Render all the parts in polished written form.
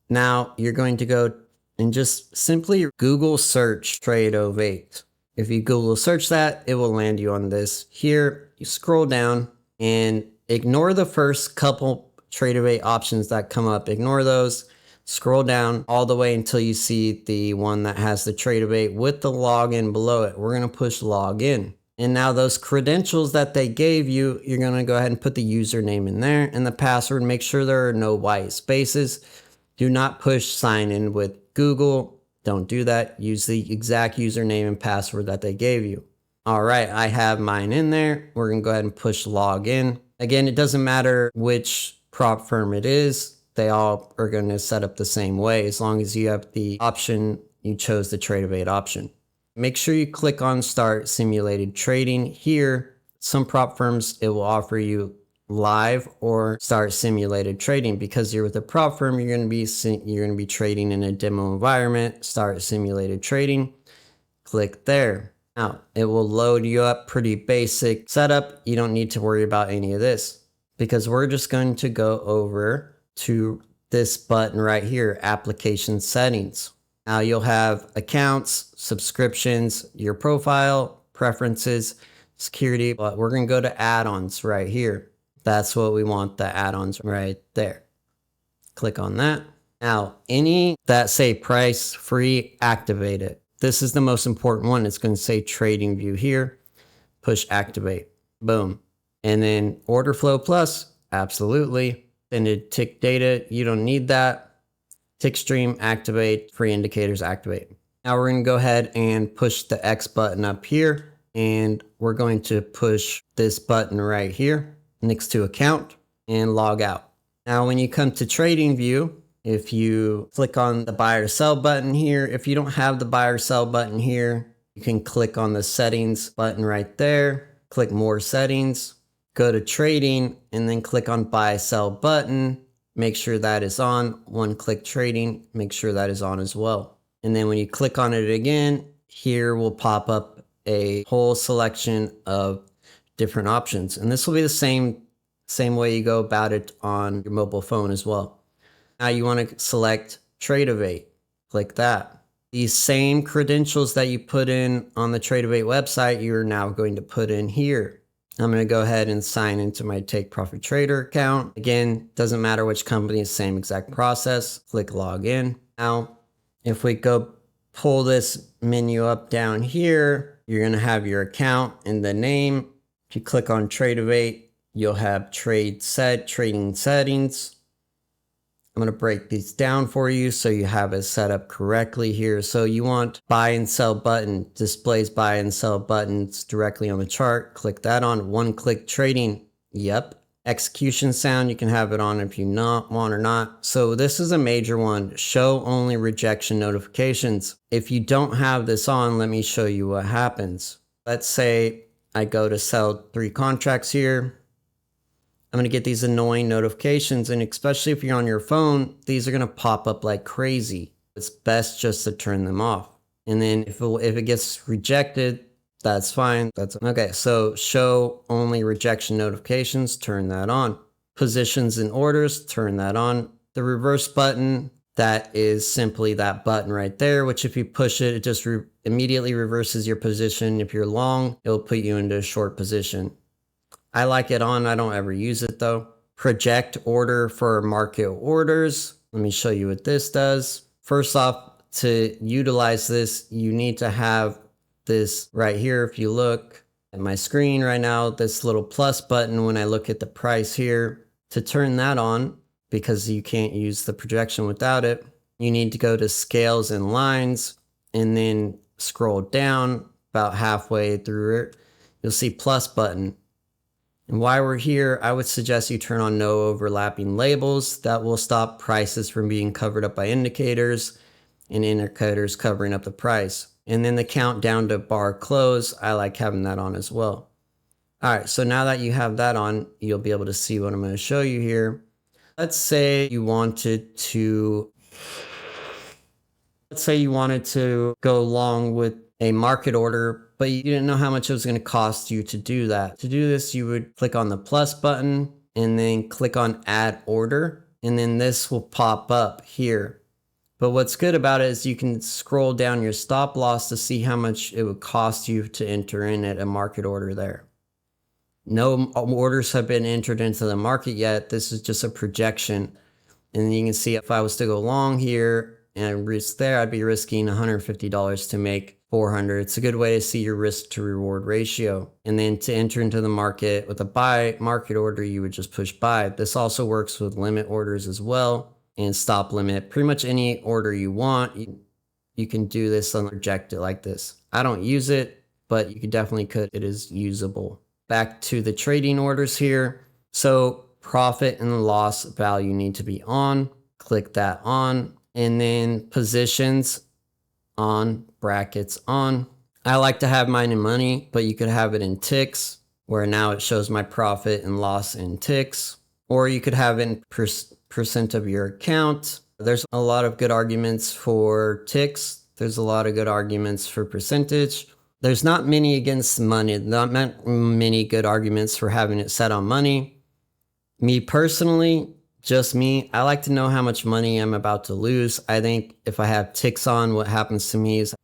Now you're going to go and just simply Google search Tradovate. If you Google search that, it will land you on this. Here, you scroll down and ignore the first couple Tradovate options that come up. Ignore those. Scroll down all the way until you see the one that has the Tradovate with the login below it. We're going to push login. And now those credentials that they gave you, you're going to go ahead and put the username in there and the password. Make sure there are no white spaces. Do not push sign in with Google. Don't do that. Use the exact username and password that they gave you. All right, I have mine in there. We're going to go ahead and push login. Again, it doesn't matter which prop firm it is. They all are going to set up the same way as long as you have the option, you chose the Tradovate option. Make sure you click on Start Simulated Trading. Here, some prop firms, it will offer you live or start simulated trading. Because you're with a prop firm, you're going to be trading in a demo environment. Start simulated trading. Click there. Now, it will load you up pretty basic setup. You don't need to worry about any of this because we're just going to go over to this button right here, application settings. Now you'll have accounts, subscriptions, your profile, preferences, security, but we're going to go to add-ons right here. That's what we want, the add-ons right there. Click on that. Now, any that say price free, activate it. This is the most important one. It's going to say TradingView here. Push activate. Boom. And then order flow plus, absolutely. Then it tick data, you don't need that. Tick stream, activate. Free indicators, activate. Now we're going to go ahead and push the X button up here. And we're going to push this button right here next to account and log out. Now when you come to TradingView, if you click on the buy or sell button here, if you don't have the buy or sell button here, you can click on the settings button right there, click more settings, go to trading, and then click on buy sell button. Make sure that is on. One click trading, make sure that is on as well. And then when you click on it again, here will pop up a whole selection of different options. And this will be the same way you go about it on your mobile phone as well. Now you want to select Tradovate. Click that. These same credentials that you put in on the Tradovate website, you're now going to put in here. I'm going to go ahead and sign into my Take Profit Trader account. Again, doesn't matter which company, same exact process. Click login. Now, if we go pull this menu up down here, you're going to have your account and the name. If you click on Tradovate, you'll have trading settings. I'm going to break these down for you so you have it set up correctly here. So you want buy and sell button, displays buy and sell buttons directly on the chart. Click that on. One click trading. Yep. Execution sound, you can have it on if you want or not. So this is a major one. Show only rejection notifications. If you don't have this on, let me show you what happens. Let's say I go to sell 3 contracts here. I'm going to get these annoying notifications, and especially if you're on your phone, these are going to pop up like crazy. It's best just to turn them off. And then if it gets rejected, that's fine. That's okay. So show only rejection notifications, turn that on. Positions and orders, turn that on. The reverse button, that is simply that button right there, which if you push it, it just immediately reverses your position. If you're long, it'll put you into a short position. I like it on. I don't ever use it though. Project order for market orders. Let me show you what this does. First off, to utilize this, you need to have this right here. If you look at my screen right now, this little plus button, when I look at the price here, to turn that on, because you can't use the projection without it, you need to go to scales and lines and then scroll down about halfway through it. You'll see plus button. And while we're here, I would suggest you turn on no overlapping labels. That will stop prices from being covered up by indicators and indicators covering up the price. And then the countdown to bar close, I like having that on as well. All right, so now that you have that on, you'll be able to see what I'm going to show you here. Let's say you wanted to go along with a market order, but you didn't know how much it was going to cost you to do that. To do this, you would click on the plus button and then click on add order. and then this will pop up here. But what's good about it is you can scroll down your stop loss to see how much it would cost you to enter in at a market order there. No orders have been entered into the market yet. This is just a projection. And you can see if I was to go long here and risk there, I'd be risking $150 to make $400. It's a good way to see your risk to reward ratio. And then to enter into the market with a buy market order, you would just push buy. This also works with limit orders as well and stop limit. Pretty much any order you want, you can do this and reject it like this. I don't use it, but you definitely could. It is usable. Back to the trading orders here. So profit and loss value need to be on. Click that on. And then positions on, brackets on. I like to have mine in money, but you could have it in ticks, where now it shows my profit and loss in ticks. Or you could have it in percent of your account. There's a lot of good arguments for ticks. There's a lot of good arguments for percentage. There's not many against money, not many good arguments for having it set on money. Me personally, just me, I like to know how much money I'm about to lose. I think if I have ticks on, what happens to me is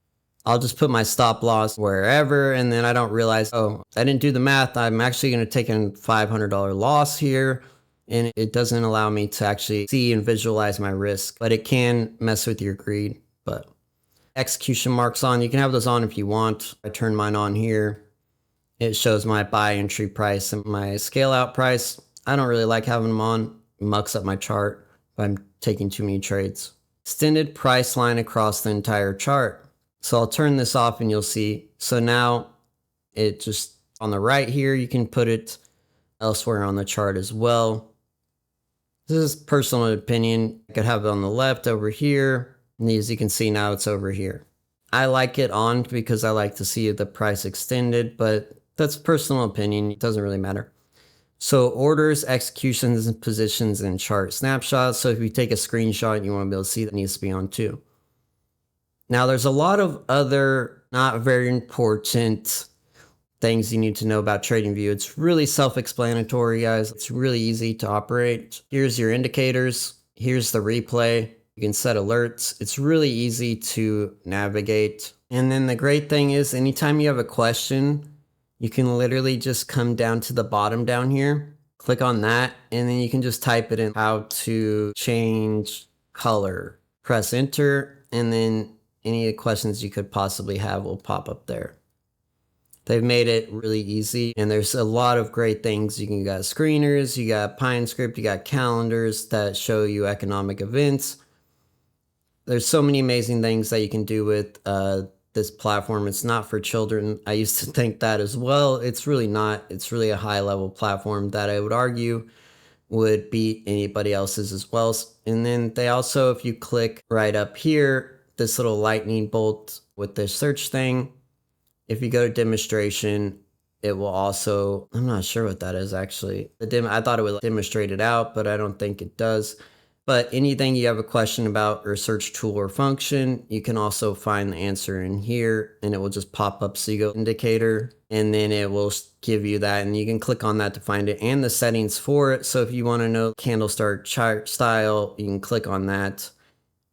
I'll just put my stop loss wherever, and then I don't realize, oh, I didn't do the math. I'm actually going to take a $500 loss here, and it doesn't allow me to actually see and visualize my risk, but it can mess with your greed. But execution marks on, you can have those on if you want. I turn mine on here. It shows my buy entry price and my scale out price. I don't really like having them on. It mucks up my chart if I'm taking too many trades. Extended price line across the entire chart. So I'll turn this off and you'll see. So now it just on the right here, you can put it elsewhere on the chart as well. This is personal opinion. I could have it on the left over here. And as you can see now, it's over here. I like it on because I like to see the price extended, but that's personal opinion. It doesn't really matter. So orders, executions, and positions, and chart snapshots. So if you take a screenshot and you want to be able to see, that needs to be on too. Now there's a lot of other not very important things you need to know about TradingView. It's really self-explanatory, guys. It's really easy to operate. Here's your indicators. Here's the replay. You can set alerts. It's really easy to navigate. And then the great thing is anytime you have a question, you can literally just come down to the bottom down here, click on that, and then you can just type it in how to change color. Press enter, and then any questions you could possibly have will pop up there. They've made it really easy, and there's a lot of great things. You got screeners, you got Pine Script, you got calendars that show you economic events. There's so many amazing things that you can do with this platform. It's not for children. I used to think that as well. It's really not. It's really a high level platform that I would argue would beat anybody else's as well. And then they also, if you click right up here, this little lightning bolt with the search thing, if you go to demonstration, it will also, I'm not sure what that is actually. I thought it would demonstrate it out, but I don't think it does. But anything you have a question about or search tool or function, you can also find the answer in here and it will just pop up. So you go indicator and then it will give you that and you can click on that to find it and the settings for it. So if you want to know candle start chart style, you can click on that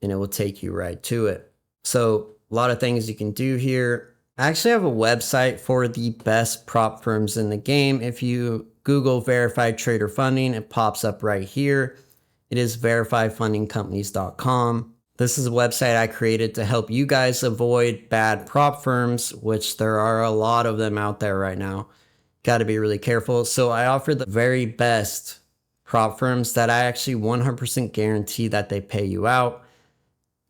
and it will take you right to it. So a lot of things you can do here. I actually have a website for the best prop firms in the game. If you Google verified trader funding, it pops up right here. It is verifiedfundingcompanies.com. This is a website I created to help you guys avoid bad prop firms, which there are a lot of them out there right now. Got to be really careful. So I offer the very best prop firms that I actually 100% guarantee that they pay you out.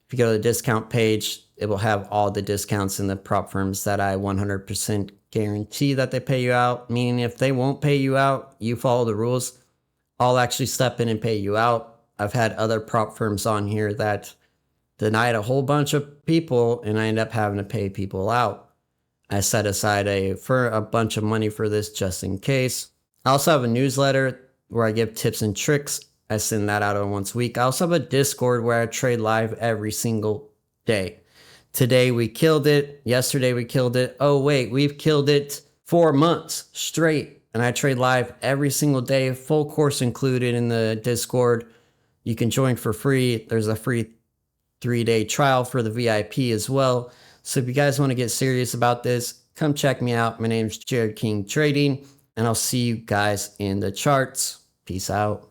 If you go to the discount page, it will have all the discounts in the prop firms that I 100% guarantee that they pay you out. Meaning if they won't pay you out, you follow the rules, I'll actually step in and pay you out. I've had other prop firms on here that denied a whole bunch of people and I end up having to pay people out. I set aside a bunch of money for this just in case. I also have a newsletter where I give tips and tricks. I send that out once a week. I also have a Discord where I trade live every single day. Today we killed it. Yesterday we killed it. Oh wait, we've killed it 4 months straight. And I trade live every single day, full course included in the Discord. You can join for free. There's a free 3-day trial for the VIP as well. So if you guys want to get serious about this, come check me out. My name is Jared King Trading, and I'll see you guys in the charts. Peace out.